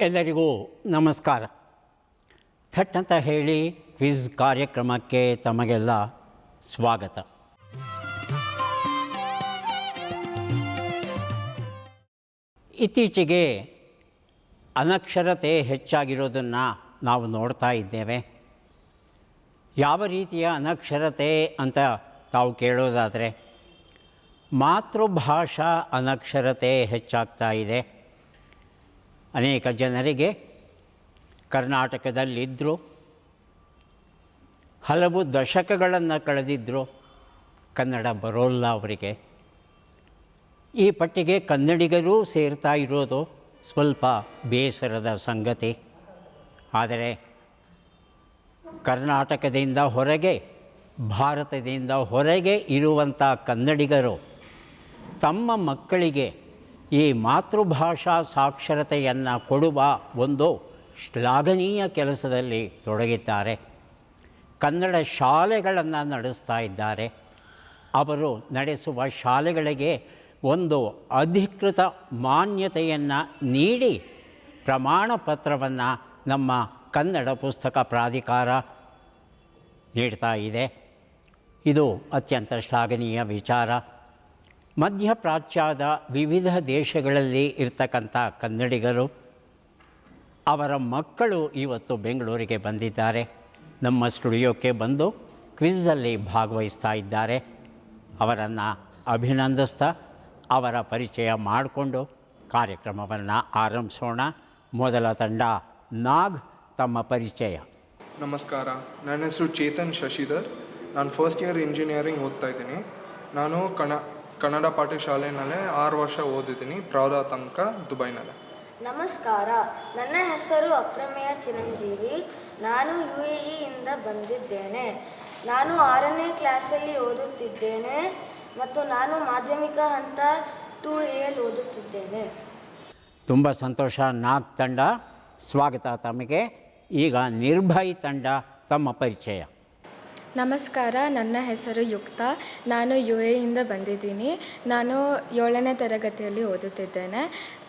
ಎಲ್ಲರಿಗೂ ನಮಸ್ಕಾರ. ಥಟ್ ಅಂತ ಹೇಳಿ ಕ್ವಿಜ್ ಕಾರ್ಯಕ್ರಮಕ್ಕೆ ತಮಗೆಲ್ಲ ಸ್ವಾಗತ. ಇತ್ತೀಚೆಗೆ ಅನಕ್ಷರತೆ ಹೆಚ್ಚಾಗಿರೋದನ್ನು ನಾವು ನೋಡ್ತಾ ಇದ್ದೇವೆ. ಯಾವ ರೀತಿಯ ಅನಕ್ಷರತೆ ಅಂತ ತಾವು ಕೇಳೋದಾದರೆ, ಮಾತೃಭಾಷಾ ಅನಕ್ಷರತೆ ಹೆಚ್ಚಾಗ್ತಾ ಇದೆ. ಅನೇಕ ಜನರಿಗೆ ಕರ್ನಾಟಕದಲ್ಲಿದ್ದರು, ಹಲವು ದಶಕಗಳನ್ನು ಕಳೆದಿದ್ದರು, ಕನ್ನಡ ಬರೋಲ್ಲ ಅವರಿಗೆ. ಈ ಪಟ್ಟಿಗೆ ಕನ್ನಡಿಗರೂ ಸೇರ್ತಾ ಇರೋದು ಸ್ವಲ್ಪ ಬೇಸರದ ಸಂಗತಿ. ಆದರೆ ಕರ್ನಾಟಕದಿಂದ ಹೊರಗೆ, ಭಾರತದಿಂದ ಹೊರಗೆ ಇರುವಂಥ ಕನ್ನಡಿಗರು ತಮ್ಮ ಮಕ್ಕಳಿಗೆ ಈ ಮಾತೃಭಾಷಾ ಸಾಕ್ಷರತೆಯನ್ನು ಕೊಡುವ ಒಂದು ಶ್ಲಾಘನೀಯ ಕೆಲಸದಲ್ಲಿ ತೊಡಗಿದ್ದಾರೆ. ಕನ್ನಡ ಶಾಲೆಗಳನ್ನು ನಡೆಸ್ತಾ ಇದ್ದಾರೆ. ಅವರು ನಡೆಸುವ ಶಾಲೆಗಳಿಗೆ ಒಂದು ಅಧಿಕೃತ ಮಾನ್ಯತೆಯನ್ನು ನೀಡಿ ಪ್ರಮಾಣ ಪತ್ರವನ್ನು ನಮ್ಮ ಕನ್ನಡ ಪುಸ್ತಕ ಪ್ರಾಧಿಕಾರ ನೀಡ್ತಾ ಇದೆ. ಇದು ಅತ್ಯಂತ ಶ್ಲಾಘನೀಯ ವಿಚಾರ. ಮಧ್ಯಪ್ರಾಚ್ಯದ ವಿವಿಧ ದೇಶಗಳಲ್ಲಿ ಇರ್ತಕ್ಕಂಥ ಕನ್ನಡಿಗರು, ಅವರ ಮಕ್ಕಳು ಇವತ್ತು ಬೆಂಗಳೂರಿಗೆ ಬಂದಿದ್ದಾರೆ. ನಮ್ಮ ಸ್ಟುಡಿಯೋಕ್ಕೆ ಬಂದು ಕ್ವಿಝಲ್ಲಿ ಭಾಗವಹಿಸ್ತಾ ಇದ್ದಾರೆ. ಅವರನ್ನು ಅಭಿನಂದಿಸ್ತಾ ಅವರ ಪರಿಚಯ ಮಾಡಿಕೊಂಡು ಕಾರ್ಯಕ್ರಮವನ್ನು ಆರಂಭಿಸೋಣ. ಮೊದಲ ತಂಡ ನಾಗ್, ತಮ್ಮ ಪರಿಚಯ. ನಮಸ್ಕಾರ, ನನ್ನ ಹೆಸರು ಚೇತನ್ ಶಶಿಧರ್. ನಾನು ಫಸ್ಟ್ ಇಯರ್ ಇಂಜಿನಿಯರಿಂಗ್ ಓದ್ತಾ ಇದ್ದೀನಿ. ನಾನು ಕನ್ನಡ ಪಾಠಶಾಲೆಯಲ್ಲೇ 6 ವರ್ಷ ಓದಿದ್ದೀನಿ, ಪ್ರೌಢ ತನಕ ದುಬೈನಲ್ಲೇ. ನಮಸ್ಕಾರ, ನನ್ನ ಹೆಸರು ಅಪ್ರಮೇಯ ಚಿರಂಜೀವಿ. ನಾನು UAE ಇಂದ ಬಂದಿದ್ದೇನೆ. ನಾನು 6ನೇ ಕ್ಲಾಸಲ್ಲಿ ಓದುತ್ತಿದ್ದೇನೆ ಮತ್ತು ನಾನು ಮಾಧ್ಯಮಿಕ ಹಂತ 2Aಯಲ್ಲಿ ಓದುತ್ತಿದ್ದೇನೆ. ತುಂಬ ಸಂತೋಷ ನಾಗ್ ತಂಡ, ಸ್ವಾಗತ ತಮಗೆ. ಈಗ ನಿರ್ಭಯ್ ತಂಡ, ತಮ್ಮ ಪರಿಚಯ. ನಮಸ್ಕಾರ, ನನ್ನ ಹೆಸರು ಯುಕ್ತ. ನಾನು UAE ಇಂದ ಬಂದಿದ್ದೀನಿ. ನಾನು 7ನೇ ತರಗತಿಯಲ್ಲಿ ಓದುತ್ತಿದ್ದೇನೆ.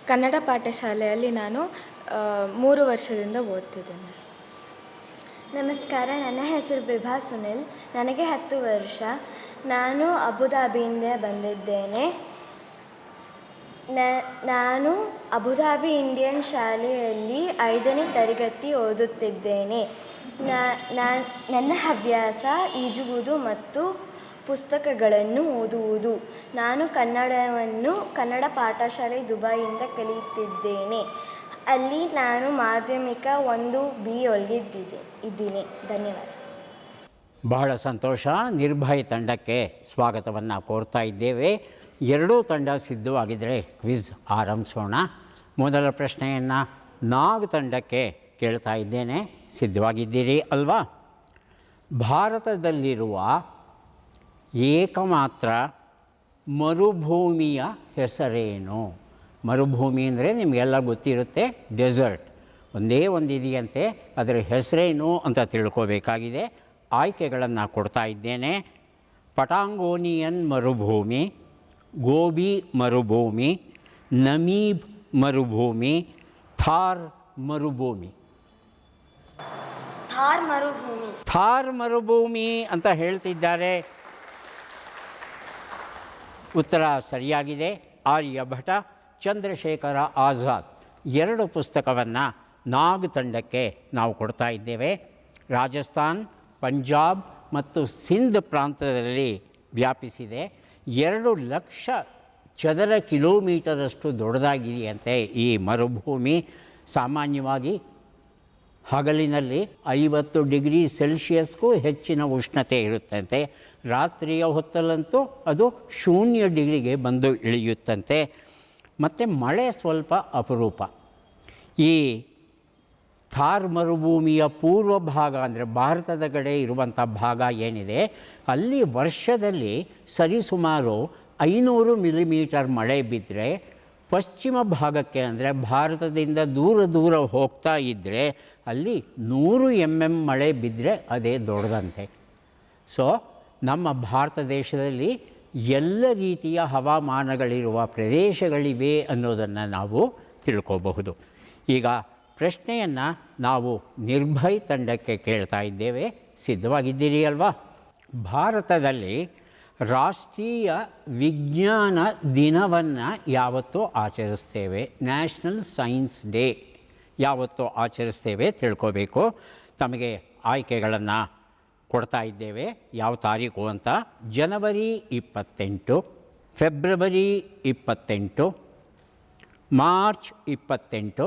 ಕನ್ನಡ ಪಾಠಶಾಲೆಯಲ್ಲಿ ನಾನು 3 ವರ್ಷದಿಂದ ಓದ್ತಿದ್ದೇನೆ. ನಮಸ್ಕಾರ, ನನ್ನ ಹೆಸರು ವಿಭಾ ಸುನಿಲ್. ನನಗೆ 10 ವರ್ಷ. ನಾನು ಅಬುಧಾಬಿಯಿಂದ ಬಂದಿದ್ದೇನೆ. ನಾನು ಅಬುಧಾಬಿ ಇಂಡಿಯನ್ ಶಾಲೆಯಲ್ಲಿ 5ನೇ ತರಗತಿ ಓದುತ್ತಿದ್ದೇನೆ. ನನ್ನ ಹವ್ಯಾಸ ಈಜುವುದು ಮತ್ತು ಪುಸ್ತಕಗಳನ್ನು ಓದುವುದು. ನಾನು ಕನ್ನಡ ಪಾಠಶಾಲೆ ದುಬೈಯಿಂದ ಕಲಿಯುತ್ತಿದ್ದೇನೆ. ಅಲ್ಲಿ ನಾನು ಮಾಧ್ಯಮಿಕ 1B ಇದ್ದೀನಿ. ಧನ್ಯವಾದ. ಬಹಳ ಸಂತೋಷ. ನಿರ್ಭಯ್ ತಂಡಕ್ಕೆ ಸ್ವಾಗತವನ್ನು ಕೋರ್ತಾ ಇದ್ದೇವೆ. ಎರಡೂ ತಂಡ ಸಿದ್ಧವಾಗಿದ್ದರೆ ಕ್ವಿಜ್ ಆರಂಭಿಸೋಣ. ಮೊದಲ ಪ್ರಶ್ನೆಯನ್ನು ನಾಗ್ ತಂಡಕ್ಕೆ ಕೇಳ್ತಾ ಇದ್ದೇನೆ. ಸಿದ್ಧವಾಗಿದ್ದೀರಿ ಅಲ್ವಾ? ಭಾರತದಲ್ಲಿರುವ ಏಕಮಾತ್ರ ಮರುಭೂಮಿಯ ಹೆಸರೇನು? ಮರುಭೂಮಿ ಅಂದರೆ ನಿಮಗೆಲ್ಲ ಗೊತ್ತಿರುತ್ತೆ, ಡೆಸರ್ಟ್. ಒಂದೇ ಒಂದಿದೆಯಂತೆ, ಅದರ ಹೆಸರೇನು ಅಂತ ತಿಳ್ಕೋಬೇಕಾಗಿದೆ. ಆಯ್ಕೆಗಳನ್ನು ಕೊಡ್ತಾ ಇದ್ದೇನೆ. ಪಟಾಂಗೋನಿಯನ್ ಮರುಭೂಮಿ, ಗೋಬಿ ಮರುಭೂಮಿ, ನಮೀಬ್ ಮರುಭೂಮಿ, ಥಾರ್ ಮರುಭೂಮಿ. ಥಾರ್ ಮರುಭೂಮಿ ಅಂತ ಹೇಳ್ತಿದ್ದಾರೆ. ಉತ್ತರ ಸರಿಯಾಗಿದೆ. ಆರ್ಯಭಟ, ಚಂದ್ರಶೇಖರ ಆಜಾದ್ 2 ಪುಸ್ತಕವನ್ನು ನಾಗ್ ತಂಡಕ್ಕೆ ನಾವು ಕೊಡ್ತಾ ಇದ್ದೇವೆ. ರಾಜಸ್ಥಾನ್, ಪಂಜಾಬ್ ಮತ್ತು ಸಿಂಧ್ ಪ್ರಾಂತದಲ್ಲಿ ವ್ಯಾಪಿಸಿದೆ. 2 ಲಕ್ಷ ಚದರ ಕಿಲೋಮೀಟರಷ್ಟು ದೊಡ್ಡದಾಗಿದೆಯಂತೆ ಈ ಮರುಭೂಮಿ. ಸಾಮಾನ್ಯವಾಗಿ ಹಗಲಿನಲ್ಲಿ 50 ಡಿಗ್ರಿ ಸೆಲ್ಸಿಯಸ್ಗೂ ಹೆಚ್ಚಿನ ಉಷ್ಣತೆ ಇರುತ್ತಂತೆ. ರಾತ್ರಿಯ ಹೊತ್ತಲ್ಲಂತೂ ಅದು 0 ಡಿಗ್ರಿಗೆ ಬಂದು ಇಳಿಯುತ್ತಂತೆ. ಮತ್ತು ಮಳೆ ಸ್ವಲ್ಪ ಅಪರೂಪ. ಈ ಥಾರ್ ಮರುಭೂಮಿಯ ಪೂರ್ವ ಭಾಗ ಅಂದರೆ ಭಾರತದ ಕಡೆ ಇರುವಂಥ ಭಾಗ ಏನಿದೆ, ಅಲ್ಲಿ ವರ್ಷದಲ್ಲಿ ಸರಿಸುಮಾರು 500 ಮಿಲಿಮೀಟರ್ ಮಳೆ ಬಿದ್ದರೆ, ಪಶ್ಚಿಮ ಭಾಗಕ್ಕೆ ಅಂದರೆ ಭಾರತದಿಂದ ದೂರ ಹೋಗ್ತಾ ಇದ್ದರೆ ಅಲ್ಲಿ 100 mm ಮಳೆ ಬಿದ್ದರೆ ಅದೇ ದೊಡ್ಡದಂತೆ. ಸೊ ನಮ್ಮ ಭಾರತ ದೇಶದಲ್ಲಿ ಎಲ್ಲ ರೀತಿಯ ಹವಾಮಾನಗಳಿರುವ ಪ್ರದೇಶಗಳಿವೆ ಅನ್ನೋದನ್ನು ನಾವು ತಿಳ್ಕೋಬಹುದು. ಈಗ ಪ್ರಶ್ನೆಯನ್ನು ನಾವು ನಿರ್ಭಯ್ ತಂಡಕ್ಕೆ ಕೇಳ್ತಾ ಇದ್ದೇವೆ. ಸಿದ್ಧವಾಗಿದ್ದೀರಿ ಅಲ್ವಾ? ಭಾರತದಲ್ಲಿ ರಾಷ್ಟ್ರೀಯ ವಿಜ್ಞಾನ ದಿನವನ್ನು ಯಾವತ್ತೂ ಆಚರಿಸ್ತೇವೆ? ನ್ಯಾಷನಲ್ ಸೈನ್ಸ್ ಡೇ ಯಾವತ್ತೂ ಆಚರಿಸ್ತೇವೆ ತಿಳ್ಕೋಬೇಕು. ತಮಗೆ ಆಯ್ಕೆಗಳನ್ನು ಕೊಡ್ತಾ ಇದ್ದೇವೆ. ಯಾವ ತಾರೀಕು ಅಂತ: ಜನವರಿ 28, February 28, March 28,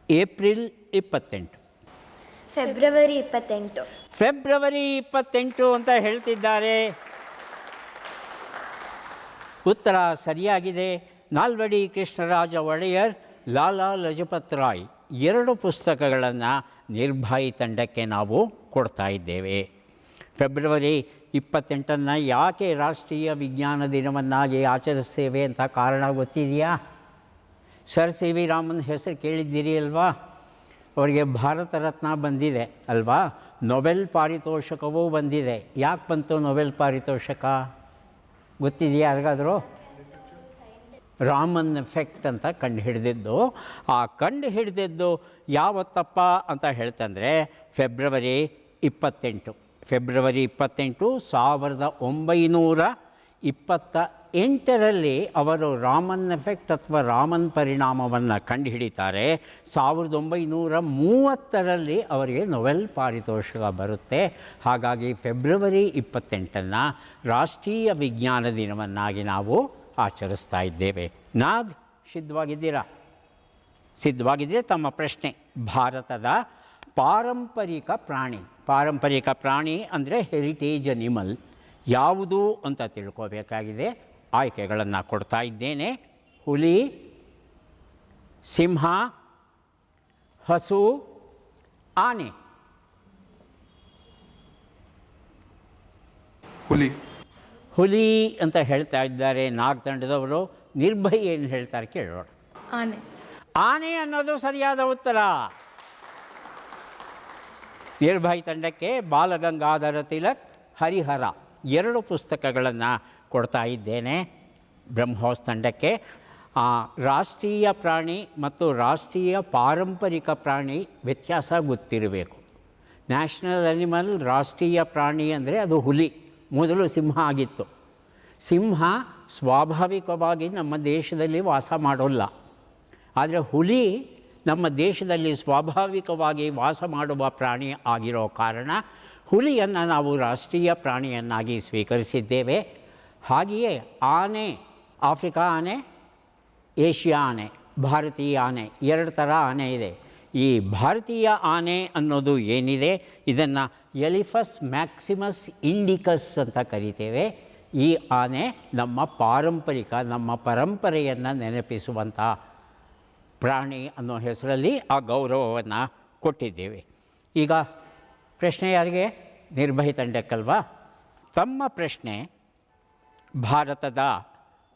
April 28. February 28. February 28 ಅಂತ ಹೇಳ್ತಿದ್ದಾರೆ. ಉತ್ತರ ಸರಿಯಾಗಿದೆ. ನಾಲ್ವಡಿ ಕೃಷ್ಣರಾಜ ಒಡೆಯರ್, ಲಾಲಾ ಲಜಪತ್ ರಾಯ್ 2 ಪುಸ್ತಕಗಳನ್ನು ನಿರ್ಭಯ್ ತಂಡಕ್ಕೆ ನಾವು ಕೊಡ್ತಾ ಇದ್ದೇವೆ. ಫೆಬ್ರವರಿ 28 ಯಾಕೆ ರಾಷ್ಟ್ರೀಯ ವಿಜ್ಞಾನ ದಿನವನ್ನಾಗಿ ಆಚರಿಸ್ತೇವೆ ಅಂತ ಕಾರಣ ಗೊತ್ತಿದೆಯಾ? ಸರ್ ಸಿ ವಿ ರಾಮನ್ ಹೆಸರು ಕೇಳಿದ್ದೀರಿ ಅಲ್ವಾ? ಅವರಿಗೆ ಭಾರತ ರತ್ನ ಬಂದಿದೆ ಅಲ್ವಾ? ನೊಬೆಲ್ ಪಾರಿತೋಷಕವೂ ಬಂದಿದೆ. ಯಾಕೆ ಬಂತು ನೊಬೆಲ್ ಪಾರಿತೋಷಕ ಗೊತ್ತಿದೆಯಾ ಯಾರಿಗಾದರೂ? ರಾಮನ್ ಎಫೆಕ್ಟ್ ಅಂತ ಕಂಡು ಹಿಡಿದಿದ್ದು. ಆ ಕಂಡು ಹಿಡಿದಿದ್ದು ಯಾವತ್ತಪ್ಪ ಅಂತ ಹೇಳ್ತಂದರೆ ಫೆಬ್ರವರಿ 28. ಫೆಬ್ರವರಿ 28, 1928ರಲ್ಲಿ ಅವರು ರಾಮನ್ ಎಫೆಕ್ಟ್ ಅಥವಾ ರಾಮನ್ ಪರಿಣಾಮವನ್ನು ಕಂಡುಹಿಡಿತಾರೆ. 1930ರಲ್ಲಿ ಅವರಿಗೆ ನೊಬೆಲ್ ಪಾರಿತೋಷಕ ಬರುತ್ತೆ. ಹಾಗಾಗಿ ಫೆಬ್ರವರಿ 28 ರಾಷ್ಟ್ರೀಯ ವಿಜ್ಞಾನ ದಿನವನ್ನಾಗಿ ನಾವು ಆಚರಿಸ್ತಾ ಇದ್ದೇವೆ. ನಾಗ್, ಸಿದ್ಧವಾಗಿದ್ದೀರಾ? ಸಿದ್ಧವಾಗಿದ್ದರೆ ತಮ್ಮ ಪ್ರಶ್ನೆ: ಭಾರತದ ಪಾರಂಪರಿಕ ಪ್ರಾಣಿ ಅಂದರೆ ಹೆರಿಟೇಜ್ ಅನಿಮಲ್ ಯಾವುದು ಅಂತ ತಿಳ್ಕೋಬೇಕಾಗಿದೆ. ಆಯ್ಕೆಗಳನ್ನು ಕೊಡ್ತಾ ಇದ್ದೇನೆ: ಹುಲಿ, ಸಿಂಹ, ಹಸು, ಆನೆ. ಹುಲಿ ಅಂತ ಹೇಳ್ತಾ ಇದ್ದಾರೆ ನಾಗ್ ತಂಡದವರು. ನಿರ್ಭಯ್ ಏನು ಹೇಳ್ತಾರೆ ಕೇಳೋಣ. ಆನೆ ಅನ್ನೋದು ಸರಿಯಾದ ಉತ್ತರ. ನಿರ್ಭಯ್ ತಂಡಕ್ಕೆ ಬಾಲಗಂಗಾಧರ ತಿಲಕ್, ಹರಿಹರ 2 ಪುಸ್ತಕಗಳನ್ನು ಕೊಡ್ತಾ ಇದ್ದೇನೆ. ಬ್ರಹ್ಮೋಸ್ ತಂಡಕ್ಕೆ ರಾಷ್ಟ್ರೀಯ ಪ್ರಾಣಿ ಮತ್ತು ರಾಷ್ಟ್ರೀಯ ಪಾರಂಪರಿಕ ಪ್ರಾಣಿ ವ್ಯತ್ಯಾಸ ಗೊತ್ತಿರಬೇಕು. ನ್ಯಾಷನಲ್ ಅನಿಮಲ್, ರಾಷ್ಟ್ರೀಯ ಪ್ರಾಣಿ ಅಂದರೆ ಅದು ಹುಲಿ. ಮೊದಲು ಸಿಂಹ ಆಗಿತ್ತು. ಸಿಂಹ ಸ್ವಾಭಾವಿಕವಾಗಿ ನಮ್ಮ ದೇಶದಲ್ಲಿ ವಾಸ ಮಾಡೋಲ್ಲ. ಆದರೆ ಹುಲಿ ನಮ್ಮ ದೇಶದಲ್ಲಿ ಸ್ವಾಭಾವಿಕವಾಗಿ ವಾಸ ಮಾಡುವ ಪ್ರಾಣಿ ಆಗಿರೋ ಕಾರಣ ಹುಲಿಯನ್ನು ನಾವು ರಾಷ್ಟ್ರೀಯ ಪ್ರಾಣಿಯನ್ನಾಗಿ ಸ್ವೀಕರಿಸಿದ್ದೇವೆ. ಹಾಗೆಯೇ ಆನೆ, ಆಫ್ರಿಕಾ ಆನೆ, ಏಷ್ಯಾ ಆನೆ, ಭಾರತೀಯ ಆನೆ 2 ಥರ ಆನೆ ಇದೆ. ಈ ಭಾರತೀಯ ಆನೆ ಅನ್ನೋದು ಏನಿದೆ ಇದನ್ನು ಎಲಿಫಸ್ ಮ್ಯಾಕ್ಸಿಮಸ್ ಇಂಡಿಕಸ್ ಅಂತ ಕರಿತೇವೆ. ಈ ಆನೆ ನಮ್ಮ ಪರಂಪರೆಯನ್ನು ನೆನಪಿಸುವಂಥ ಪ್ರಾಣಿ ಅನ್ನೋ ಹೆಸರಲ್ಲಿ ಆ ಗೌರವವನ್ನು ಕೊಟ್ಟಿದ್ದೇವೆ. ಈಗ ಪ್ರಶ್ನೆ ಯಾರಿಗೆ? ನಿರ್ಭಯ್ ತಂಡಕ್ಕಲ್ವಾ? ತಮ್ಮ ಪ್ರಶ್ನೆ: ಭಾರತದ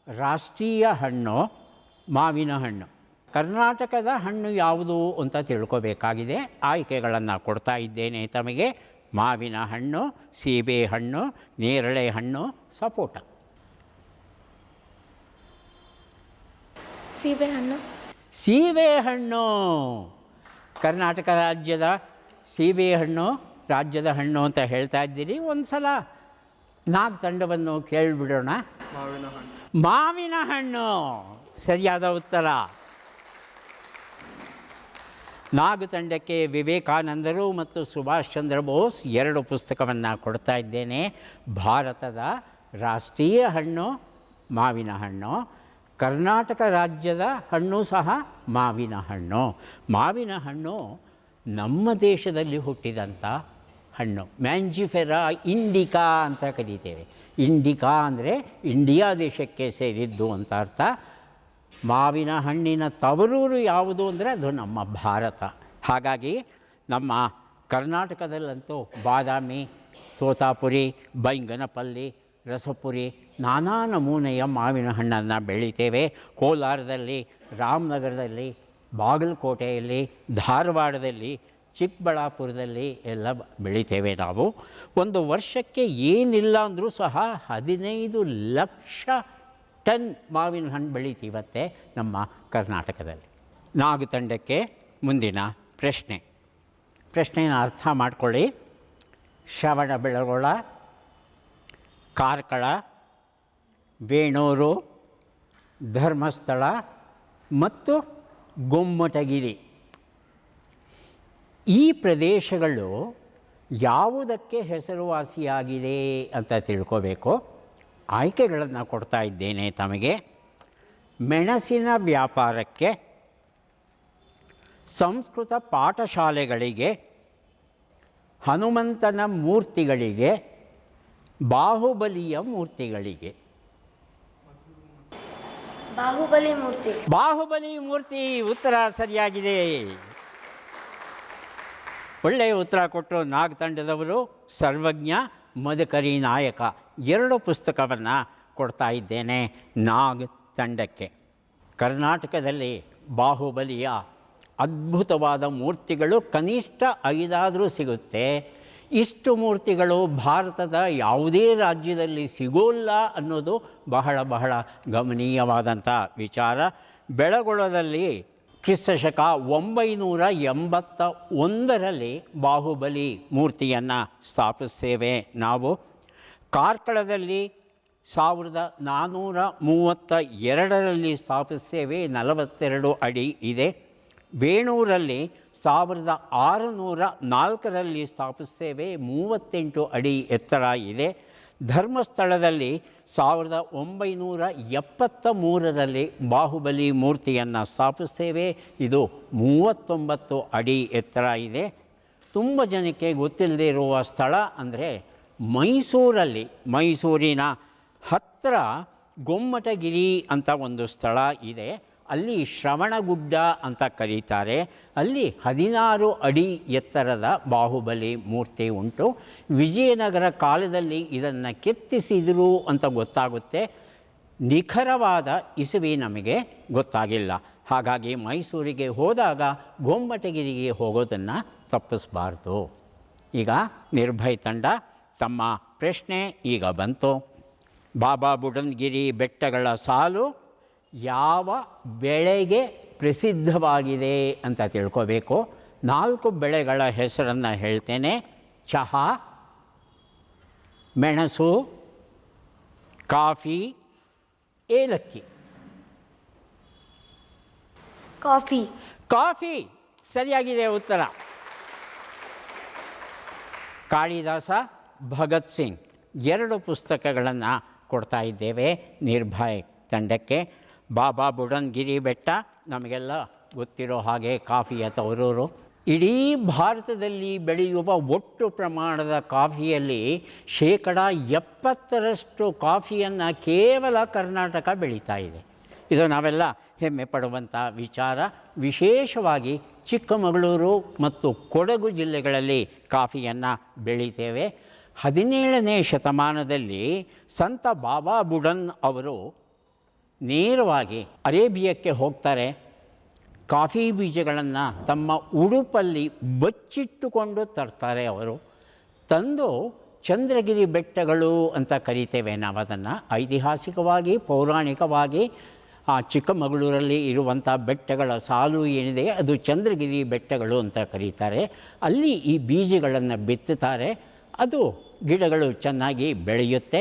ರಾಷ್ಟ್ರೀಯ ಹಣ್ಣು ಮಾವಿನ ಹಣ್ಣು. ಕರ್ನಾಟಕದ ಹಣ್ಣು ಯಾವುದು ಅಂತ ತಿಳ್ಕೋಬೇಕಾಗಿದೆ. ಆಯ್ಕೆಗಳನ್ನು ಕೊಡ್ತಾ ಇದ್ದೇನೆ ತಮಗೆ: ಮಾವಿನ ಹಣ್ಣು, ಸೀಬೆ ಹಣ್ಣು, ನೇರಳೆ ಹಣ್ಣು, ಸಪೋಟ. ಸೀಬೆಹಣ್ಣು ಕರ್ನಾಟಕ ರಾಜ್ಯದ ಸೀಬೆಹಣ್ಣು ರಾಜ್ಯದ ಹಣ್ಣು ಅಂತ ಹೇಳ್ತಾ ಇದ್ದೀರಿ. ಒಂದು ಸಲ ನಾಗ್ ತಂಡವನ್ನು ಕೇಳಿಬಿಡೋಣ. ಮಾವಿನ ಹಣ್ಣು ಸರಿಯಾದ ಉತ್ತರ. ನಾಗ್ ತಂಡಕ್ಕೆ ವಿವೇಕಾನಂದರು ಮತ್ತು ಸುಭಾಷ್ ಚಂದ್ರ ಬೋಸ್ 2 ಪುಸ್ತಕವನ್ನು ಕೊಡ್ತಾ ಇದ್ದೇನೆ. ಭಾರತದ ರಾಷ್ಟ್ರೀಯ ಹಣ್ಣು ಮಾವಿನ ಹಣ್ಣು, ಕರ್ನಾಟಕ ರಾಜ್ಯದ ಹಣ್ಣು ಸಹ ಮಾವಿನ ಹಣ್ಣು. ಮಾವಿನ ಹಣ್ಣು ನಮ್ಮ ದೇಶದಲ್ಲಿ ಹುಟ್ಟಿದಂಥ ಹಣ್ಣು. ಮ್ಯಾಂಜಿಫೆರಾ ಇಂಡಿಕಾ ಅಂತ ಕರೀತೇವೆ. ಇಂಡಿಕಾ ಅಂದರೆ ಇಂಡಿಯಾ ದೇಶಕ್ಕೆ ಸೇರಿದ್ದು ಅಂತ ಅರ್ಥ. ಮಾವಿನ ಹಣ್ಣಿನ ತವರೂರು ಯಾವುದು ಅಂದರೆ ಅದು ನಮ್ಮ ಭಾರತ. ಹಾಗಾಗಿ ನಮ್ಮ ಕರ್ನಾಟಕದಲ್ಲಂತೂ ಬಾದಾಮಿ, ತೋತಾಪುರಿ, ಬೈಂಗನಪಲ್ಲಿ, ರಸಪುರಿ ನಾನಾ ನಮೂನೆಯ ಮಾವಿನ ಹಣ್ಣನ್ನು ಬೆಳಿತೇವೆ. ಕೋಲಾರದಲ್ಲಿ, ರಾಮನಗರದಲ್ಲಿ, ಬಾಗಲಕೋಟೆಯಲ್ಲಿ, ಧಾರವಾಡದಲ್ಲಿ, ಚಿಕ್ಕಬಳ್ಳಾಪುರದಲ್ಲಿ ಎಲ್ಲ ಬೆಳಿತೇವೆ ನಾವು. ಒಂದು ವರ್ಷಕ್ಕೆ ಏನಿಲ್ಲ ಅಂದರೂ ಸಹ 15 ಲಕ್ಷ ಟನ್ ಮಾವಿನ ಹಣ್ಣು ಬೆಳಿತೀವತ್ತೆ ನಮ್ಮ ಕರ್ನಾಟಕದಲ್ಲಿ. ನಾಗ್ ತಂಡಕ್ಕೆ ಮುಂದಿನ ಪ್ರಶ್ನೆಯನ್ನು ಅರ್ಥ ಮಾಡಿಕೊಳ್ಳಿ. ಶ್ರವಣಬೆಳಗೊಳ, ಕಾರ್ಕಳ, ವೇಣೂರು, ಧರ್ಮಸ್ಥಳ ಮತ್ತು ಗೊಮ್ಮಟಗಿರಿ ಈ ಪ್ರದೇಶಗಳು ಯಾವುದಕ್ಕೆ ಹೆಸರುವಾಸಿಯಾಗಿದೆ ಅಂತ ತಿಳ್ಕೋಬೇಕು. ಆಯ್ಕೆಗಳನ್ನು ಕೊಡ್ತಾ ಇದ್ದೇನೆ ತಮಗೆ. ಮೆಣಸಿನ ವ್ಯಾಪಾರಕ್ಕೆ, ಸಂಸ್ಕೃತ ಪಾಠಶಾಲೆಗಳಿಗೆ, ಹನುಮಂತನ ಮೂರ್ತಿಗಳಿಗೆ, ಬಾಹುಬಲಿಯ ಮೂರ್ತಿಗಳಿಗೆ. ಬಾಹುಬಲಿ ಮೂರ್ತಿ ಉತ್ತರ ಸರಿಯಾಗಿದೆ. ಒಳ್ಳೆಯ ಉತ್ತರ ಕೊಟ್ಟು ನಾಗ್ ತಂಡದವರು ಸರ್ವಜ್ಞ, ಮದಕರಿ ನಾಯಕ 2 ಪುಸ್ತಕವನ್ನು ಕೊಡ್ತಾ ಇದ್ದೇನೆ ನಾಗ್ ತಂಡಕ್ಕೆ. ಕರ್ನಾಟಕದಲ್ಲಿ ಬಾಹುಬಲಿಯ ಅದ್ಭುತವಾದ ಮೂರ್ತಿಗಳು ಕನಿಷ್ಠ 5 ಸಿಗುತ್ತೆ. ಇಷ್ಟು ಮೂರ್ತಿಗಳು ಭಾರತದ ಯಾವುದೇ ರಾಜ್ಯದಲ್ಲಿ ಸಿಗೋಲ್ಲ ಅನ್ನೋದು ಬಹಳ ಬಹಳ ಗಮನೀಯವಾದಂಥ ವಿಚಾರ. ಬೆಳಗೊಳದಲ್ಲಿ ಕ್ರಿಸ್ತಶಕ 981ರಲ್ಲಿ ಬಾಹುಬಲಿ ಮೂರ್ತಿಯನ್ನು ಸ್ಥಾಪಿಸ್ತೇವೆ ನಾವು. ಕಾರ್ಕಳದಲ್ಲಿ 1432ರಲ್ಲಿ ಸ್ಥಾಪಿಸ್ತೇವೆ, 42 ಅಡಿ ಇದೆ. ವೇಣೂರಲ್ಲಿ 1604ರಲ್ಲಿ ಸ್ಥಾಪಿಸ್ತೇವೆ, 38 ಅಡಿ ಎತ್ತರ ಇದೆ. ಧರ್ಮಸ್ಥಳದಲ್ಲಿ 1973ರಲ್ಲಿ ಬಾಹುಬಲಿ ಮೂರ್ತಿಯನ್ನು ಸ್ಥಾಪಿಸ್ತೇವೆ, ಇದು 39 ಅಡಿ ಎತ್ತರ ಇದೆ. ತುಂಬ ಜನಕ್ಕೆ ಗೊತ್ತಿಲ್ಲದೆ ಇರುವ ಸ್ಥಳ ಅಂದರೆ ಮೈಸೂರಿನ ಹತ್ತಿರ ಗೊಮ್ಮಟಗಿರಿ ಅಂತ ಒಂದು ಸ್ಥಳ ಇದೆ. ಅಲ್ಲಿ ಶ್ರವಣಗುಡ್ಡ ಅಂತ ಕರೀತಾರೆ. ಅಲ್ಲಿ 16 ಅಡಿ ಎತ್ತರದ ಬಾಹುಬಲಿ ಮೂರ್ತಿ ಉಂಟು. ವಿಜಯನಗರ ಕಾಲದಲ್ಲಿ ಇದನ್ನು ಕೆತ್ತಿಸಿದರು ಅಂತ ಗೊತ್ತಾಗುತ್ತೆ. ನಿಖರವಾದ ಇಸವಿ ನಮಗೆ ಗೊತ್ತಾಗಿಲ್ಲ. ಹಾಗಾಗಿ ಮೈಸೂರಿಗೆ ಹೋದಾಗ ಗೊಮ್ಮಟಗಿರಿಗೆ ಹೋಗೋದನ್ನು ತಪ್ಪಿಸಬಾರ್ದು. ಈಗ ನಿರ್ಭಯ್ ತಂಡ ತಮ್ಮ ಪ್ರಶ್ನೆ ಈಗ ಬಂತು. ಬಾಬಾ ಬುಡನ್ಗಿರಿ ಬೆಟ್ಟಗಳ ಸಾಲು ಯಾವ ಬೆಳೆಗೆ ಪ್ರಸಿದ್ಧವಾಗಿದೆ ಅಂತ ತಿಳ್ಕೋಬೇಕು. 4 ಬೆಳೆಗಳ ಹೆಸರನ್ನು ಹೇಳ್ತೇನೆ. ಚಹಾ, ಮೆಣಸು, ಕಾಫಿ, ಏಲಕ್ಕಿ. ಕಾಫಿ ಸರಿಯಾಗಿದೆ ಉತ್ತರ. ಕಾಳಿದಾಸ, ಭಗತ್ ಸಿಂಗ್ 2 ಪುಸ್ತಕಗಳನ್ನು ಕೊಡ್ತಾ ಇದ್ದೇವೆ ನಿರ್ಭಯ್ ತಂಡಕ್ಕೆ. ಬಾಬಾ ಬುಡನ್ಗಿರಿ ಬೆಟ್ಟ ನಮಗೆಲ್ಲ ಗೊತ್ತಿರೋ ಹಾಗೆ ಕಾಫಿಯ ತವರೂರು. ಇಡೀ ಭಾರತದಲ್ಲಿ ಬೆಳೆಯುವ ಒಟ್ಟು ಪ್ರಮಾಣದ ಕಾಫಿಯಲ್ಲಿ 70% ಕಾಫಿಯನ್ನು ಕೇವಲ ಕರ್ನಾಟಕ ಬೆಳೀತಾ ಇದೆ. ಇದು ನಾವೆಲ್ಲ ಹೆಮ್ಮೆ ಪಡುವಂಥ ವಿಚಾರ. ವಿಶೇಷವಾಗಿ ಚಿಕ್ಕಮಗಳೂರು ಮತ್ತು ಕೊಡಗು ಜಿಲ್ಲೆಗಳಲ್ಲಿ ಕಾಫಿಯನ್ನು ಬೆಳೀತೇವೆ. 17ನೇ ಶತಮಾನದಲ್ಲಿ ಸಂತ ಬಾಬಾ ಬುಡನ್ ಅವರು ನೇರವಾಗಿ ಅರೇಬಿಯಕ್ಕೆ ಹೋಗ್ತಾರೆ. ಕಾಫಿ ಬೀಜಗಳನ್ನು ತಮ್ಮ ಉಡುಪಲ್ಲಿ ಬಚ್ಚಿಟ್ಟುಕೊಂಡು ತರ್ತಾರೆ. ಅವರು ತಂದು ಚಂದ್ರಗಿರಿ ಬೆಟ್ಟಗಳು ಅಂತ ಕರಿತೇವೆ ನಾವು ಅದನ್ನು. ಐತಿಹಾಸಿಕವಾಗಿ ಪೌರಾಣಿಕವಾಗಿ ಆ ಚಿಕ್ಕಮಗಳೂರಲ್ಲಿ ಇರುವಂಥ ಬೆಟ್ಟಗಳ ಸಾಲು ಏನಿದೆ ಅದು ಚಂದ್ರಗಿರಿ ಬೆಟ್ಟಗಳು ಅಂತ ಕರೀತಾರೆ. ಅಲ್ಲಿ ಈ ಬೀಜಗಳನ್ನು ಬಿತ್ತುತ್ತಾರೆ. ಅದು ಗಿಡಗಳು ಚೆನ್ನಾಗಿ ಬೆಳೆಯುತ್ತೆ.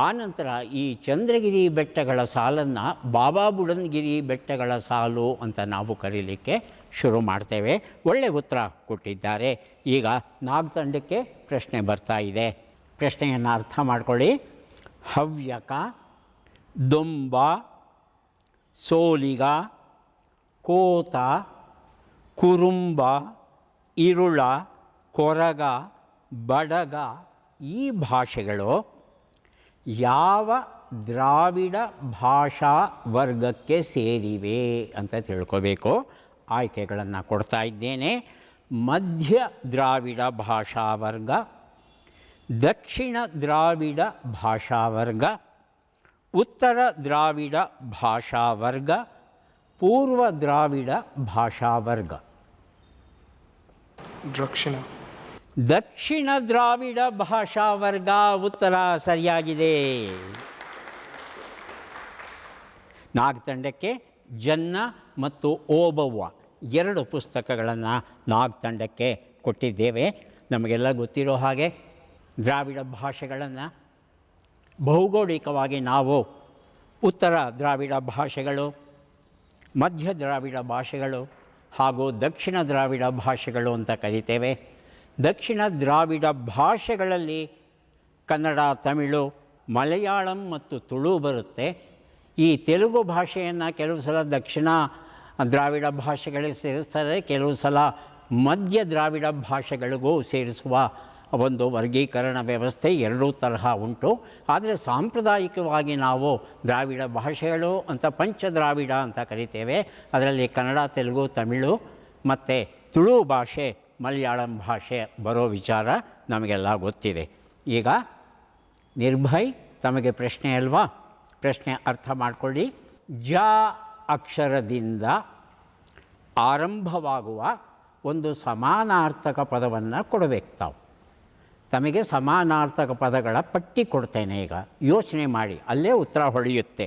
ಆನಂತರ ಈ ಚಂದ್ರಗಿರಿ ಬೆಟ್ಟಗಳ ಸಾಲನ್ನು ಬಾಬಾ ಬುಡನ್ಗಿರಿ ಬೆಟ್ಟಗಳ ಸಾಲು ಅಂತ ನಾವು ಕರೀಲಿಕ್ಕೆ ಶುರು ಮಾಡ್ತೇವೆ. ಒಳ್ಳೆಯ ಉತ್ತರ ಕೊಟ್ಟಿದ್ದಾರೆ. ಈಗ ನಾಗ್ ತಂಡಕ್ಕೆ ಪ್ರಶ್ನೆ ಬರ್ತಾ ಇದೆ. ಪ್ರಶ್ನೆಯನ್ನು ಅರ್ಥ ಮಾಡ್ಕೊಳ್ಳಿ. ಹವ್ಯಕ, ದೊಂಬ, ಸೋಲಿಗ, ಕೋತ, ಕುರುಂಬ, ಇರುಳ, ಕೊರಗ, ಬಡಗ ಈ ಭಾಷೆಗಳು ಯಾವ ದ್ರಾವಿಡ ಭಾಷಾ ವರ್ಗಕ್ಕೆ ಸೇರಿವೆ ಅಂತ ತಿಳ್ಕೋಬೇಕು. ಆಯ್ಕೆಗಳನ್ನು ಕೊಡ್ತಾ ಇದ್ದೇನೆ. ಮಧ್ಯ ದ್ರಾವಿಡ ಭಾಷಾ ವರ್ಗ, ದಕ್ಷಿಣ ದ್ರಾವಿಡ ಭಾಷಾ ವರ್ಗ, ಉತ್ತರ ದ್ರಾವಿಡ ಭಾಷಾ ವರ್ಗ, ಪೂರ್ವ ದ್ರಾವಿಡ ಭಾಷಾ ವರ್ಗ. ದಕ್ಷಿಣ ದ್ರಾವಿಡ ಭಾಷಾ ವರ್ಗ ಉತ್ತರ ಸರಿಯಾಗಿದೆ. ನಾಗ್ ತಂಡಕ್ಕೆ ಜನ್ನ ಮತ್ತು ಓಬವ್ವ 2 ಪುಸ್ತಕಗಳನ್ನು ನಾಗ್ ತಂಡಕ್ಕೆ ಕೊಟ್ಟಿದ್ದೇವೆ. ನಮಗೆಲ್ಲ ಗೊತ್ತಿರೋ ಹಾಗೆ ದ್ರಾವಿಡ ಭಾಷೆಗಳನ್ನು ಭೌಗೋಳಿಕವಾಗಿ ನಾವು ಉತ್ತರ ದ್ರಾವಿಡ ಭಾಷೆಗಳು, ಮಧ್ಯ ದ್ರಾವಿಡ ಭಾಷೆಗಳು ಹಾಗೂ ದಕ್ಷಿಣ ದ್ರಾವಿಡ ಭಾಷೆಗಳು ಅಂತ ಕರಿತೇವೆ. ದಕ್ಷಿಣ ದ್ರಾವಿಡ ಭಾಷೆಗಳಲ್ಲಿ ಕನ್ನಡ, ತಮಿಳು, ಮಲಯಾಳಂ ಮತ್ತು ತುಳು ಬರುತ್ತೆ. ಈ ತೆಲುಗು ಭಾಷೆಯನ್ನು ಕೆಲವು ಸಲ ದಕ್ಷಿಣ ದ್ರಾವಿಡ ಭಾಷೆಗಳಿಗೆ ಸೇರಿಸ್ತಾರೆ, ಕೆಲವು ಸಲ ಮಧ್ಯ ದ್ರಾವಿಡ ಭಾಷೆಗಳಿಗೂ ಸೇರಿಸುವ ಒಂದು ವರ್ಗೀಕರಣ ವ್ಯವಸ್ಥೆ ಎರಡೂ ತರಹ ಉಂಟು. ಆದರೆ ಸಾಂಪ್ರದಾಯಿಕವಾಗಿ ನಾವು ದ್ರಾವಿಡ ಭಾಷೆಗಳು ಅಂತ ಪಂಚದ್ರಾವಿಡ ಅಂತ ಕರಿತೇವೆ. ಅದರಲ್ಲಿ ಕನ್ನಡ, ತೆಲುಗು, ತಮಿಳು ಮತ್ತು ತುಳು ಭಾಷೆ, ಮಲಯಾಳಂ ಭಾಷೆ ಬರೋ ವಿಚಾರ ನಮಗೆಲ್ಲ ಗೊತ್ತಿದೆ. ಈಗ ನಿರ್ಭಯ್, ತಮಗೆ ಪ್ರಶ್ನೆ ಅಲ್ವಾ? ಪ್ರಶ್ನೆ ಅರ್ಥ ಮಾಡಿಕೊಳ್ಳಿ. ಜ ಅಕ್ಷರದಿಂದ ಆರಂಭವಾಗುವ ಒಂದು ಸಮಾನಾರ್ಥಕ ಪದವನ್ನು ಕೊಡಬೇಕು ತಾವು. ತಮಗೆ ಸಮಾನಾರ್ಥಕ ಪದಗಳ ಪಟ್ಟಿ ಕೊಡ್ತೇನೆ. ಈಗ ಯೋಚನೆ ಮಾಡಿ, ಅಲ್ಲೇ ಉತ್ತರ ಹೊಳೆಯುತ್ತೆ.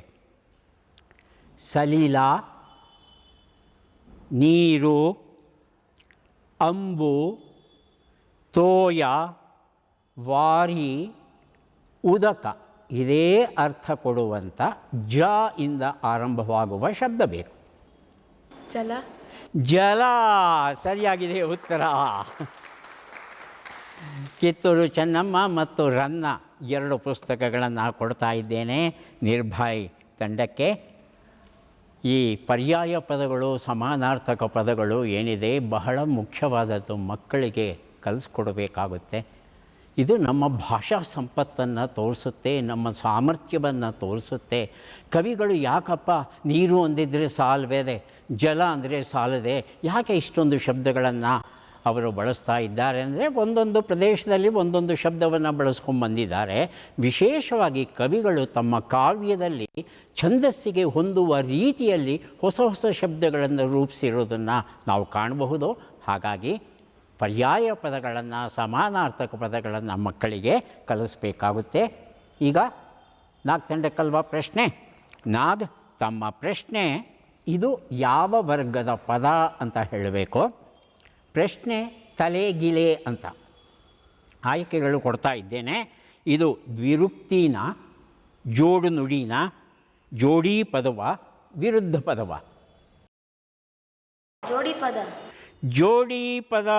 ಸಲಿಲ, ನೀರು, ಅಂಬು, ತೋಯ, ವಾರಿ, ಉದಕ ಇದೇ ಅರ್ಥ ಕೊಡುವಂಥ ಜ ಇಂದ ಆರಂಭವಾಗುವ ಶಬ್ದ ಬೇಕು. ಜಲ. ಜಲ ಸರಿಯಾಗಿದೆ ಉತ್ತರ. ಕಿತ್ತೂರು ಚೆನ್ನಮ್ಮ ಮತ್ತು ರನ್ನ 2 ಪುಸ್ತಕಗಳನ್ನು ಕೊಡ್ತಾ ಇದ್ದೇನೆ ನಿರ್ಭಯ್ ತಂಡಕ್ಕೆ. ಈ ಪರ್ಯಾಯ ಪದಗಳು, ಸಮಾನಾರ್ಥಕ ಪದಗಳು ಏನಿದೆ ಬಹಳ ಮುಖ್ಯವಾದದ್ದು, ಮಕ್ಕಳಿಗೆ ಕಲಿಸ್ಕೊಡ್ಬೇಕಾಗುತ್ತೆ. ಇದು ನಮ್ಮ ಭಾಷಾ ಸಂಪತ್ತನ್ನು ತೋರಿಸುತ್ತೆ, ನಮ್ಮ ಸಾಮರ್ಥ್ಯವನ್ನು ತೋರಿಸುತ್ತೆ. ಕವಿಗಳು ಯಾಕಪ್ಪ ನೀರು ಅಂದಿದ್ದರೆ ಸಾಲವೇದೆ, ಜಲ ಅಂದರೆ ಸಾಲದೆ, ಯಾಕೆ ಇಷ್ಟೊಂದು ಶಬ್ದಗಳನ್ನು ಅವರು ಬಳಸ್ತಾ ಇದ್ದಾರೆ ಅಂದರೆ ಒಂದೊಂದು ಪ್ರದೇಶದಲ್ಲಿ ಒಂದೊಂದು ಶಬ್ದವನ್ನು ಬಳಸ್ಕೊಂಡ್ಬಂದಿದ್ದಾರೆ. ವಿಶೇಷವಾಗಿ ಕವಿಗಳು ತಮ್ಮ ಕಾವ್ಯದಲ್ಲಿ ಛಂದಸ್ಸಿಗೆ ಹೊಂದುವ ರೀತಿಯಲ್ಲಿ ಹೊಸ ಹೊಸ ಶಬ್ದಗಳನ್ನು ರೂಪಿಸಿರೋದನ್ನು ನಾವು ಕಾಣಬಹುದು. ಹಾಗಾಗಿ ಪರ್ಯಾಯ ಪದಗಳನ್ನು, ಸಮಾನಾರ್ಥಕ ಪದಗಳನ್ನು ಮಕ್ಕಳಿಗೆ ಕಲಿಸ್ಬೇಕಾಗುತ್ತೆ. ಈಗ ನಾಗ್ ತಂಡಕ್ಕಲ್ವ ಪ್ರಶ್ನೆ? ನಾಗ್, ತಮ್ಮ ಪ್ರಶ್ನೆ ಇದು ಯಾವ ವರ್ಗದ ಪದ ಅಂತ ಹೇಳಬೇಕು. ಪ್ರಶ್ನೆ ತಲೆಗಿಲೆ ಅಂತ. ಆಯ್ಕೆಗಳು ಕೊಡ್ತಾ ಇದ್ದೇನೆ. ಇದು ದ್ವಿರುಕ್ತಿನ, ಜೋಡು ನುಡಿನ, ಜೋಡಿ ಪದವ, ವಿರುದ್ಧ ಪದವ? ಜೋಡಿ ಪದ. ಜೋಡಿ ಪದ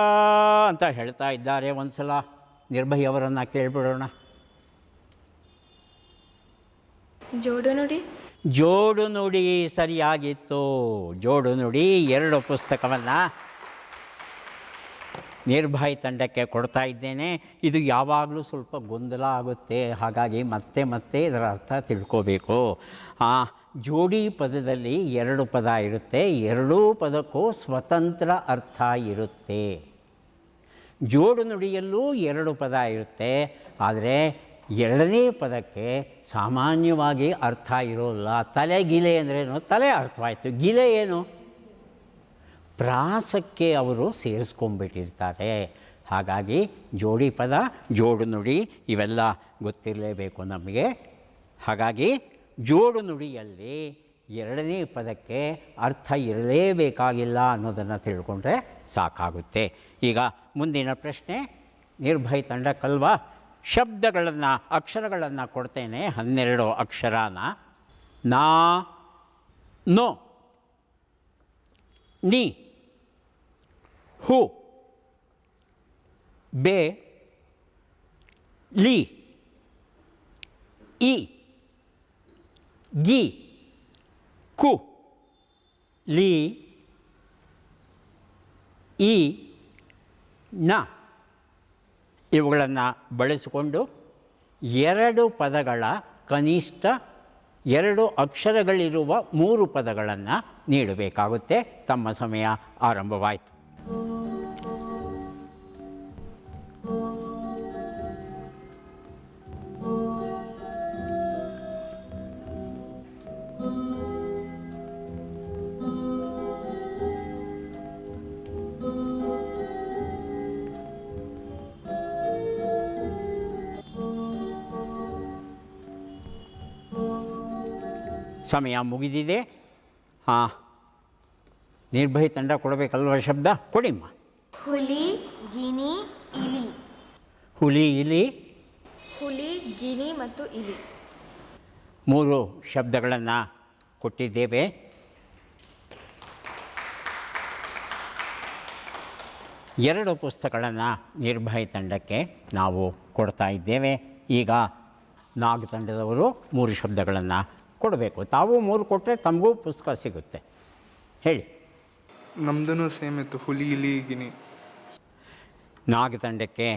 ಅಂತ ಹೇಳ್ತಾ ಇದ್ದಾರೆ. ಒಂದು ಸಲ ನಿರ್ಭಯ್ ಅವರನ್ನು ಕೇಳಿಬಿಡೋಣ. ಜೋಡು ನುಡಿ. ಜೋಡು ನುಡಿ ಸರಿಯಾಗಿತ್ತು. ಜೋಡು ನುಡಿ 2 ಪುಸ್ತಕವನ್ನು ನಿರ್ಭಯ್ ತಂಡಕ್ಕೆ ಕೊಡ್ತಾ ಇದ್ದೇನೆ. ಇದು ಯಾವಾಗಲೂ ಸ್ವಲ್ಪ ಗೊಂದಲ ಆಗುತ್ತೆ, ಹಾಗಾಗಿ ಮತ್ತೆ ಮತ್ತೆ ಇದರ ಅರ್ಥ ತಿಳ್ಕೋಬೇಕು. ಜೋಡಿ ಪದದಲ್ಲಿ 2 ಪದ ಇರುತ್ತೆ, 2 ಪದಕ್ಕೂ ಸ್ವತಂತ್ರ ಅರ್ಥ ಇರುತ್ತೆ. ಜೋಡು ನುಡಿಯಲ್ಲೂ 2 ಪದ ಇರುತ್ತೆ, ಆದರೆ 2ನೇ ಪದಕ್ಕೆ ಸಾಮಾನ್ಯವಾಗಿ ಅರ್ಥ ಇರೋಲ್ಲ. ತಲೆಗಿಲೆ ಅಂದ್ರೇನು? ತಲೆ ಅರ್ಥವಾಯಿತು, ಗಿಲೆ ಏನು? ಪ್ರಾಸಕ್ಕೆ ಅವರು ಸೇರಿಸ್ಕೊಂಡ್ಬಿಟ್ಟಿರ್ತಾರೆ. ಹಾಗಾಗಿ ಜೋಡಿ ಪದ, ಜೋಡು ನುಡಿ ಇವೆಲ್ಲ ಗೊತ್ತಿರಲೇಬೇಕು ನಮಗೆ. ಹಾಗಾಗಿ ಜೋಡು ನುಡಿಯಲ್ಲಿ 2ನೇ ಪದಕ್ಕೆ ಅರ್ಥ ಇರಲೇಬೇಕಾಗಿಲ್ಲ ಅನ್ನೋದನ್ನು ತಿಳ್ಕೊಂಡ್ರೆ ಸಾಕಾಗುತ್ತೆ. ಈಗ ಮುಂದಿನ ಪ್ರಶ್ನೆ ನಿರ್ಭಯ್ ತಂಡಕ್ಕಲ್ವಾ? ಶಬ್ದಗಳನ್ನು, ಅಕ್ಷರಗಳನ್ನು ಕೊಡ್ತೇನೆ. 12 ಅಕ್ಷರನ. ನಾ, ನೋ, ನೀ, ಹು, ಬೆ, ಲಿ, ಇ, ಗಿ, ಕು, ಲಿ, ಈ, ನ ಇವುಗಳನ್ನು ಬಳಸಿಕೊಂಡು 2 ಪದಗಳ ಕನಿಷ್ಠ 2 ಅಕ್ಷರಗಳಿರುವ 3 ಪದಗಳನ್ನು ನೀಡಬೇಕಾಗುತ್ತೆ. ತಮ್ಮ ಸಮಯ ಆರಂಭವಾಯಿತು. ಸಮಯ ಮುಗಿದಿದೆ. ನಿರ್ಭಯ್ ತಂಡ ಕೊಡಬೇಕಲ್ವ ಶಬ್ದ? ಕೊಡಿಮ್ಮ. ಹುಲಿ ಗಿನಿ ಇಲಿ. ಹುಲಿ, ಇಲಿ, ಹುಲಿ, ಗಿನಿ ಮತ್ತು ಇಲಿ. 3 ಶಬ್ದಗಳನ್ನು ಕೊಟ್ಟಿದ್ದೇವೆ. ಎರಡು ಪುಸ್ತಕಗಳನ್ನು ನಿರ್ಭಯ್ ತಂಡಕ್ಕೆ ನಾವು ಕೊಡ್ತಾ ಇದ್ದೇವೆ. ಈಗ ನಾಗ್ ತಂಡದವರು 3 ಶಬ್ದಗಳನ್ನು ಕೊಡಬೇಕು. ತಾವು 3 ಕೊಟ್ಟರೆ ತಮಗೂ ಪುಸ್ತಕ ಸಿಗುತ್ತೆ. ಹೇಳಿ. ನಮ್ದು ಸೇಮ್ ಇತ್ತು, ಹುಲಿ ಇಲಿ ಗಿನಿ. ನಾಗ್ ತಂಡಕ್ಕೆ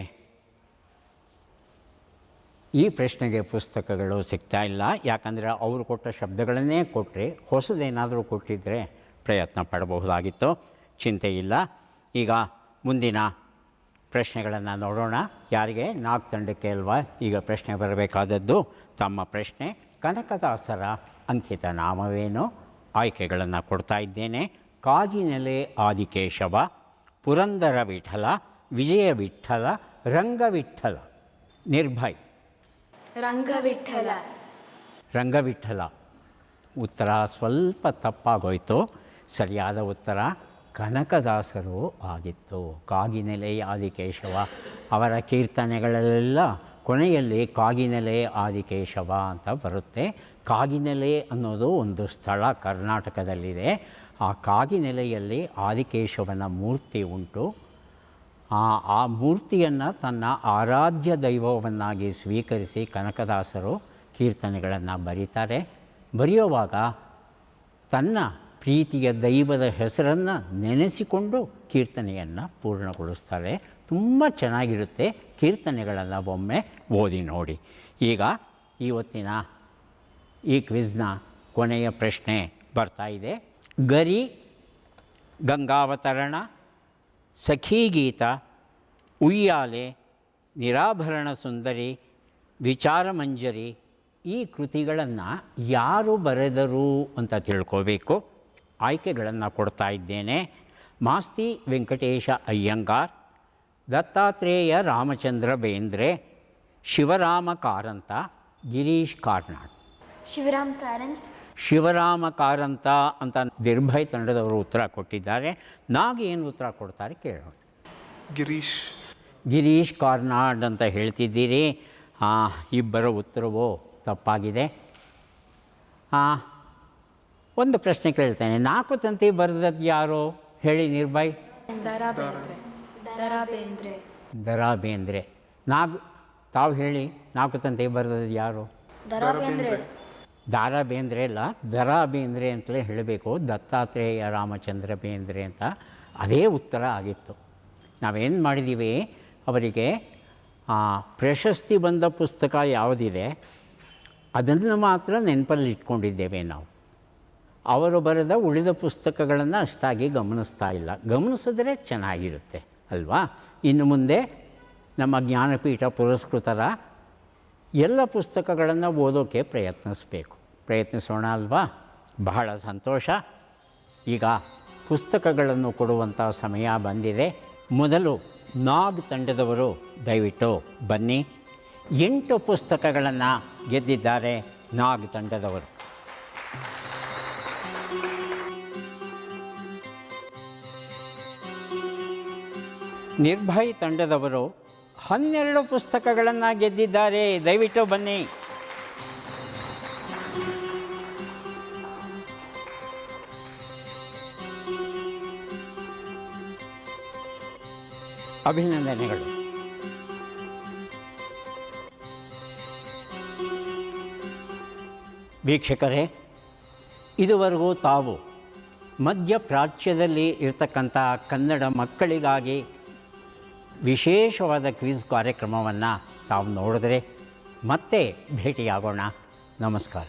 ಈ ಪ್ರಶ್ನೆಗೆ ಪುಸ್ತಕಗಳು ಸಿಗ್ತಾ ಇಲ್ಲ. ಯಾಕಂದರೆ ಅವರು ಕೊಟ್ಟ ಶಬ್ದಗಳನ್ನೇ ಕೊಟ್ಟರೆ, ಹೊಸದೇನಾದರೂ ಕೊಟ್ಟಿದ್ದರೆ ಪ್ರಯತ್ನ ಪಡಬಹುದಾಗಿತ್ತು. ಚಿಂತೆ ಇಲ್ಲ. ಈಗ ಮುಂದಿನ ಪ್ರಶ್ನೆಗಳನ್ನು ನೋಡೋಣ. ಯಾರಿಗೆ? ನಾಗ್ ತಂಡಕ್ಕೆ ಅಲ್ವಾ ಈಗ ಪ್ರಶ್ನೆ ಬರಬೇಕಾದದ್ದು. ತಮ್ಮ ಪ್ರಶ್ನೆ: ಕನಕದಾಸರ ಅಂಕಿತ ನಾಮವೇನು? ಆಯ್ಕೆಗಳನ್ನು ಕೊಡ್ತಾ ಇದ್ದೇನೆ. ಕಾಗಿನೆಲೆ ಆದಿಕೇಶವ, ಪುರಂದರ ವಿಠಲ, ವಿಜಯ ವಿಠಲ, ರಂಗವಿಠಲ. ನಿರ್ಭಯ್. ರಂಗವಿಠಲ. ರಂಗವಿಠಲ. ಉತ್ತರ ಸ್ವಲ್ಪ ತಪ್ಪಾಗೋಯಿತು. ಸರಿಯಾದ ಉತ್ತರ ಕನಕದಾಸರು ಆಗಿತ್ತು. ಕಾಗಿನೆಲೆ ಆದಿಕೇಶವ ಅವರ ಕೀರ್ತನೆಗಳಲ್ಲೆಲ್ಲ ಕೊನೆಯಲ್ಲಿ ಕಾಗಿನೆಲೆ ಆದಿಕೇಶವ ಅಂತ ಬರುತ್ತೆ. ಕಾಗಿನೆಲೆ ಅನ್ನೋದು ಒಂದು ಸ್ಥಳ ಕರ್ನಾಟಕದಲ್ಲಿದೆ. ಆ ಕಾಗಿನೆಲೆಯಲ್ಲಿ ಆದಿಕೇಶವನ ಮೂರ್ತಿ ಉಂಟು. ಆ ಮೂರ್ತಿಯನ್ನು ತನ್ನ ಆರಾಧ್ಯ ದೈವವನ್ನಾಗಿ ಸ್ವೀಕರಿಸಿ ಕನಕದಾಸರು ಕೀರ್ತನೆಗಳನ್ನು ಬರೀತಾರೆ. ಬರೆಯುವಾಗ ತನ್ನ ಪ್ರೀತಿಯ ದೈವದ ಹೆಸರನ್ನು ನೆನೆಸಿಕೊಂಡು ಕೀರ್ತನೆಯನ್ನು ಪೂರ್ಣಗೊಳಿಸ್ತಾರೆ. ತುಂಬ ಚೆನ್ನಾಗಿರುತ್ತೆ. ಕೀರ್ತನೆಗಳನ್ನು ಒಮ್ಮೆ ಓದಿ ನೋಡಿ. ಈಗ ಇವತ್ತಿನ ಈ ಕ್ವಿಜ್ನ ಕೊನೆಯ ಪ್ರಶ್ನೆ ಬರ್ತಾ ಇದೆ. ಗರಿ, ಗಂಗಾವತರಣ, ಸಖೀಗೀತ, ಉಯ್ಯಾಲೆ, ನಿರಾಭರಣ ಸುಂದರಿ, ವಿಚಾರಮಂಜರಿ ಈ ಕೃತಿಗಳನ್ನು ಯಾರು ಬರೆದರು ಅಂತ ತಿಳ್ಕೋಬೇಕು. ಆಯ್ಕೆಗಳನ್ನು ಕೊಡ್ತಾ ಇದ್ದೇನೆ. ಮಾಸ್ತಿ ವೆಂಕಟೇಶ ಅಯ್ಯಂಗಾರ್, ದತ್ತಾತ್ರೇಯ ರಾಮಚಂದ್ರ ಬೇಂದ್ರೆ, ಶಿವರಾಮ ಕಾರಂತ, ಗಿರೀಶ್ ಕಾರ್ನಾಡ್. ಶಿವರಾಮ್ ಕಾರಂತ್. ಶಿವರಾಮ ಕಾರಂತ ಅಂತ ನಿರ್ಭಯ್ ತಂಡದವರು ಉತ್ತರ ಕೊಟ್ಟಿದ್ದಾರೆ. ನಾಗ್ ಏನು ಉತ್ತರ ಕೊಡ್ತಾರೆ ಕೇಳೋಣ. ಗಿರೀಶ್. ಗಿರೀಶ್ ಕಾರ್ನಾಡ್ ಅಂತ ಹೇಳ್ತಿದ್ದೀರಿ. ಇಬ್ಬರ ಉತ್ತರವೂ ತಪ್ಪಾಗಿದೆ. ಒಂದು ಪ್ರಶ್ನೆ ಕೇಳ್ತೇನೆ. 4 ತಂತಿ ಬರೆದದ್ದು ಯಾರು ಹೇಳಿ ನಿರ್ಭಯ್? ದರಾ ಬೇಂದ್ರೆ. ದರಾ ಬೇಂದ್ರೆ. ದರಾ ಬೇಂದ್ರೆ. ತಾವು ಹೇಳಿ, 4 ತಂತಿ ಬರೆದದ್ದು ಯಾರು? ದರಾ ಬೇಂದ್ರೆ. ದಾರಾ ಬೇಂದ್ರೆ ಅಲ್ಲ, ದರಾ ಬೇಂದ್ರೆ ಅಂತಲೇ ಹೇಳಬೇಕು. ದತ್ತಾತ್ರೇಯ ರಾಮಚಂದ್ರ ಬೇಂದ್ರೆ ಅಂತ ಅದೇ ಉತ್ತರ ಆಗಿತ್ತು. ನಾವೇನು ಮಾಡಿದ್ದೀವಿ, ಅವರಿಗೆ ಪ್ರಶಸ್ತಿ ಬಂದ ಪುಸ್ತಕ ಯಾವುದಿದೆ ಅದನ್ನು ಮಾತ್ರ ನೆನಪಲ್ಲಿ ಇಟ್ಕೊಂಡಿದ್ದೇವೆ ನಾವು. ಅವರು ಬರೆದ ಉಳಿದ ಪುಸ್ತಕಗಳನ್ನು ಅಷ್ಟಾಗಿ ಗಮನಿಸ್ತಾ ಇಲ್ಲ. ಗಮನಿಸಿದ್ರೆ ಚೆನ್ನಾಗಿರುತ್ತೆ ಅಲ್ವಾ? ಇನ್ನು ಮುಂದೆ ನಮ್ಮ ಜ್ಞಾನಪೀಠ ಪುರಸ್ಕೃತರ ಎಲ್ಲ ಪುಸ್ತಕಗಳನ್ನು ಓದೋಕ್ಕೆ ಪ್ರಯತ್ನಿಸೋಣ ಅಲ್ವಾ? ಬಹಳ ಸಂತೋಷ. ಈಗ ಪುಸ್ತಕಗಳನ್ನು ಕೊಡುವಂಥ ಸಮಯ ಬಂದಿದೆ. ಮೊದಲು ನಾಗ್ ತಂಡದವರು ದಯವಿಟ್ಟು ಬನ್ನಿ. 8 ಪುಸ್ತಕಗಳನ್ನು ಗೆದ್ದಿದ್ದಾರೆ ನಾಗ್ ತಂಡದವರು. ನಿರ್ಭಯ್ ತಂಡದವರು 12 ಪುಸ್ತಕಗಳನ್ನು ಗೆದ್ದಿದ್ದಾರೆ. ದಯವಿಟ್ಟು ಬನ್ನಿ. ಅಭಿನಂದನೆಗಳು. ವೀಕ್ಷಕರೇ, ಇದುವರೆಗೂ ತಾವು ಮಧ್ಯಪ್ರಾಚ್ಯದಲ್ಲಿ ಇರತಕ್ಕಂಥ ಕನ್ನಡ ಮಕ್ಕಳಿಗಾಗಿ ವಿಶೇಷವಾದ ಕ್ವಿಜ್ ಕಾರ್ಯಕ್ರಮವನ್ನು ತಾವು ನೋಡಿದ್ರೆ ಮತ್ತೆ ಭೇಟಿಯಾಗೋಣ. ನಮಸ್ಕಾರ.